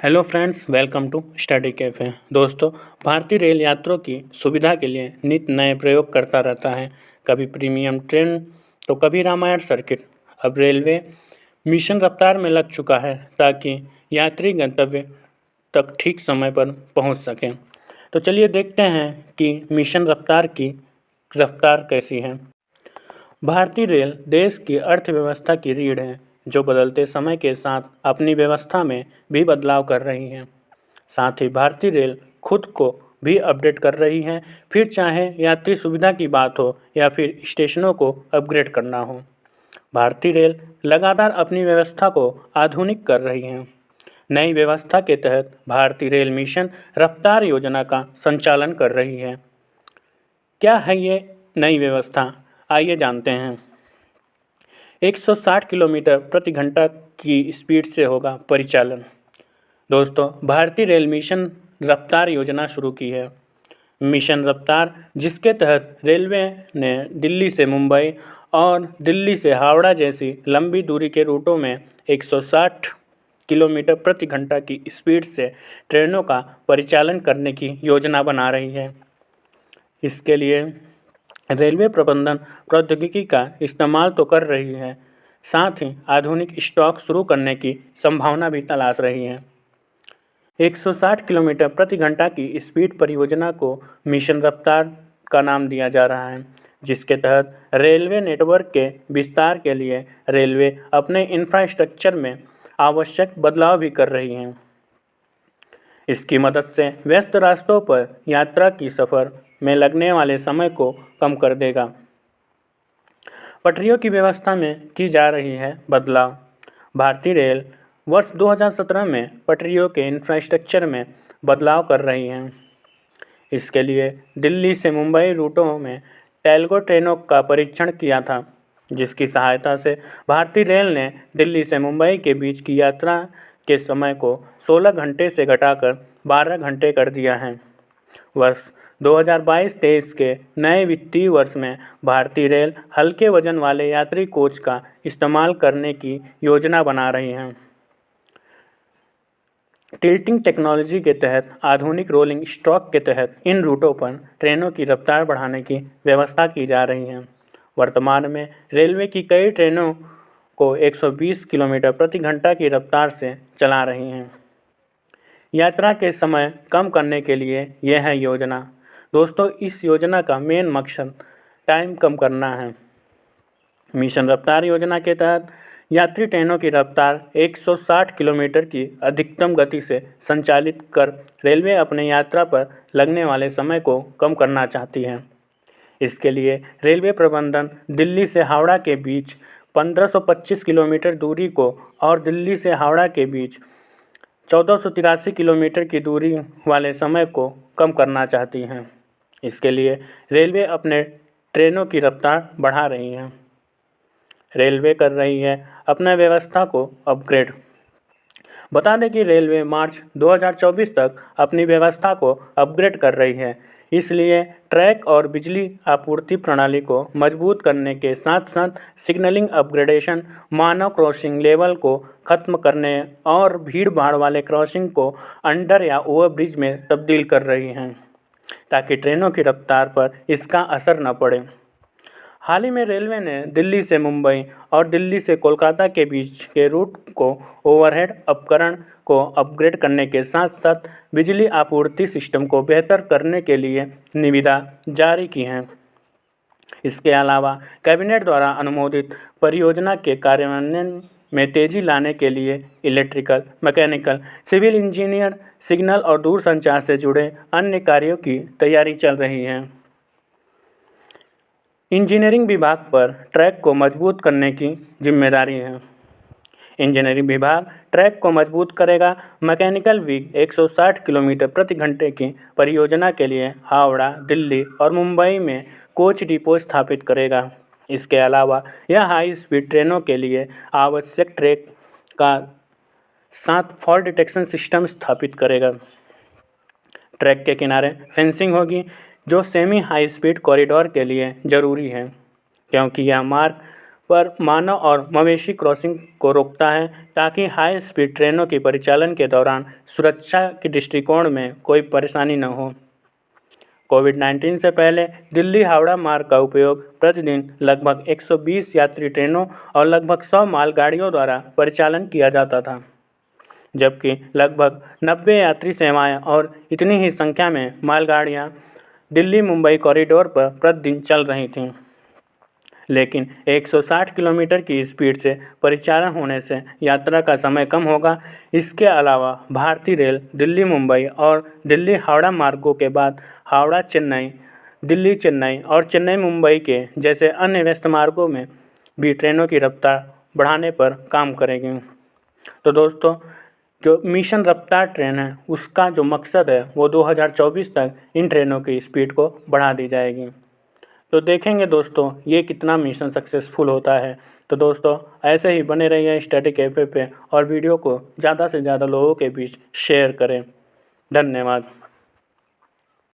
Hello friends, welcome to study cafe. दोस्तों, भारतीय rail यात्रियों की सुविधा के लिए नित नए प्रयोग करता रहता है। कभी प्रीमियम ट्रेन तो कभी रामायण सर्किट। अब रेलवे मिशन रफ्तार में लग चुका है ताकि यात्री गंतव्य तक ठीक समय पर पहुंच सकें। तो चलिए देखते हैं कि मिशन रफ्तार की रफ्तार कैसी है। भारतीय रेल देश की अर्थव्यवस्था की रीढ़ है, जो बदलते समय के साथ अपनी व्यवस्था में भी बदलाव कर रही है। साथ ही भारतीय रेल खुद को भी अपडेट कर रही है, फिर चाहे यात्री सुविधा की बात हो या फिर स्टेशनों को अपग्रेड करना हो। भारतीय रेल लगातार अपनी व्यवस्था को आधुनिक कर रही है। नई व्यवस्था के तहत भारतीय रेल मिशन रफ्तार योजना का संचालन कर रही है। क्या है ये नई व्यवस्था? आइए जानते हैं। 160 किलोमीटर प्रति घंटा की स्पीड से होगा परिचालन। दोस्तों, भारतीय रेल मिशन रफ्तार योजना शुरू की है। मिशन रफ्तार, जिसके तहत रेलवे ने दिल्ली से मुंबई और दिल्ली से हावड़ा जैसी लंबी दूरी के रूटों में 160 किलोमीटर प्रति घंटा की स्पीड से ट्रेनों का परिचालन करने की योजना बना रही है। इसके लिए रेलवे प्रबंधन प्रौद्योगिकी का इस्तेमाल तो कर रही है, साथ ही आधुनिक स्टॉक शुरू करने की संभावना भी तलाश रही है। 160 किलोमीटर प्रति घंटा की स्पीड परियोजना को मिशन रफ्तार का नाम दिया जा रहा है, जिसके तहत रेलवे नेटवर्क के विस्तार के लिए रेलवे अपने इंफ्रास्ट्रक्चर में आवश्यक बदलाव भी कर रही है। इसकी मदद से व्यस्त रास्तों पर यात्रा की सफ़र में लगने वाले समय को कम कर देगा। पटरियों की व्यवस्था में की जा रही है बदलाव। भारतीय रेल वर्ष 2017 में पटरियों के इंफ्रास्ट्रक्चर में बदलाव कर रही है। इसके लिए दिल्ली से मुंबई रूटों में टेल्गो ट्रेनों का परीक्षण किया था, जिसकी सहायता से भारतीय रेल ने दिल्ली से मुंबई के बीच की यात्रा के समय को 16 घंटे से घटाकर 12 घंटे कर दिया है। वर्ष 2022-23 के नए वित्तीय वर्ष में भारतीय रेल हल्के वजन वाले यात्री कोच का इस्तेमाल करने की योजना बना रही है। टिल्टिंग टेक्नोलॉजी के तहत आधुनिक रोलिंग स्टॉक के तहत इन रूटों पर ट्रेनों की रफ्तार बढ़ाने की व्यवस्था की जा रही है। वर्तमान में रेलवे की कई ट्रेनों को 120 किलोमीटर प्रति घंटा की रफ्तार से चला रही हैं। यात्रा के समय कम करने के लिए यह है योजना। दोस्तों, इस योजना का मेन मकसद टाइम कम करना है। मिशन रफ्तार योजना के तहत यात्री ट्रेनों की रफ्तार 160 किलोमीटर की अधिकतम गति से संचालित कर रेलवे अपने यात्रा पर लगने वाले समय को कम करना चाहती है। इसके लिए रेलवे प्रबंधन दिल्ली से हावड़ा के बीच 1525 किलोमीटर दूरी को और दिल्ली से हावड़ा के बीच 1483 किलोमीटर की दूरी वाले समय को कम करना चाहती हैं। इसके लिए रेलवे अपने ट्रेनों की रफ्तार बढ़ा रही है। रेलवे कर रही है अपना व्यवस्था को अपग्रेड। बता दें कि रेलवे मार्च 2024 तक अपनी व्यवस्था को अपग्रेड कर रही है। इसलिए ट्रैक और बिजली आपूर्ति प्रणाली को मजबूत करने के साथ साथ सिग्नलिंग अपग्रेडेशन, मानव क्रॉसिंग लेवल को खत्म करने और भीड़ भाड़ वाले क्रॉसिंग को अंडर या ओवरब्रिज में तब्दील कर रही हैं, ताकि ट्रेनों की रफ्तार पर इसका असर न पड़े। हाल ही में रेलवे ने दिल्ली से मुंबई और दिल्ली से कोलकाता के बीच के रूट को ओवरहेड उपकरण को अपग्रेड करने के साथ साथ बिजली आपूर्ति सिस्टम को बेहतर करने के लिए निविदा जारी की हैं। इसके अलावा कैबिनेट द्वारा अनुमोदित परियोजना के कार्यान्वयन में तेजी लाने के लिए electrical, mechanical, civil engineer, signal और दूरसंचार से जुड़े अन्य कार्यों की तैयारी चल रही है। इंजीनियरिंग विभाग पर ट्रैक को मजबूत करने की जिम्मेदारी है। इंजीनियरिंग विभाग ट्रैक को मजबूत करेगा। मैकेनिकल विंग 160 किलोमीटर प्रति घंटे की परियोजना के लिए हावड़ा, दिल्ली और मुंबई में कोच डिपो स्थापित करेगा। इसके अलावा यह हाई स्पीड ट्रेनों के लिए आवश्यक ट्रैक का साथ फॉल डिटेक्शन सिस्टम स्थापित करेगा। ट्रैक के किनारे फेंसिंग होगी, जो सेमी हाई स्पीड कॉरिडोर के लिए ज़रूरी है, क्योंकि यह मार्ग पर मानव और मवेशी क्रॉसिंग को रोकता है ताकि हाई स्पीड ट्रेनों की परिचालन के दौरान सुरक्षा के दृष्टिकोण में कोई परेशानी न हो। कोविड-19 से पहले दिल्ली हावड़ा मार्ग का उपयोग प्रतिदिन लगभग 120 यात्री ट्रेनों और लगभग 100 मालगाड़ियों द्वारा परिचालन किया जाता था, जबकि लगभग 90 यात्री सेवाएं और इतनी ही संख्या में मालगाड़ियां दिल्ली मुंबई कॉरिडोर पर प्रतिदिन चल रही थीं। लेकिन 160 किलोमीटर की स्पीड से परिचालन होने से यात्रा का समय कम होगा। इसके अलावा भारतीय रेल दिल्ली मुंबई और दिल्ली हावड़ा मार्गों के बाद हावड़ा चेन्नई, दिल्ली चेन्नई और चेन्नई मुंबई के जैसे अन्य व्यस्त मार्गों में भी ट्रेनों की रफ्तार बढ़ाने पर काम करेगी। तो दोस्तों, जो मिशन रफ्तार ट्रेन है उसका जो मकसद है वो 2024 तक इन ट्रेनों की स्पीड को बढ़ा दी जाएगी। तो देखेंगे दोस्तों ये कितना मिशन सक्सेसफुल होता है। तो दोस्तों ऐसे ही बने रहिए स्टडी कैफे पे और वीडियो को ज़्यादा से ज़्यादा लोगों के बीच शेयर करें। धन्यवाद।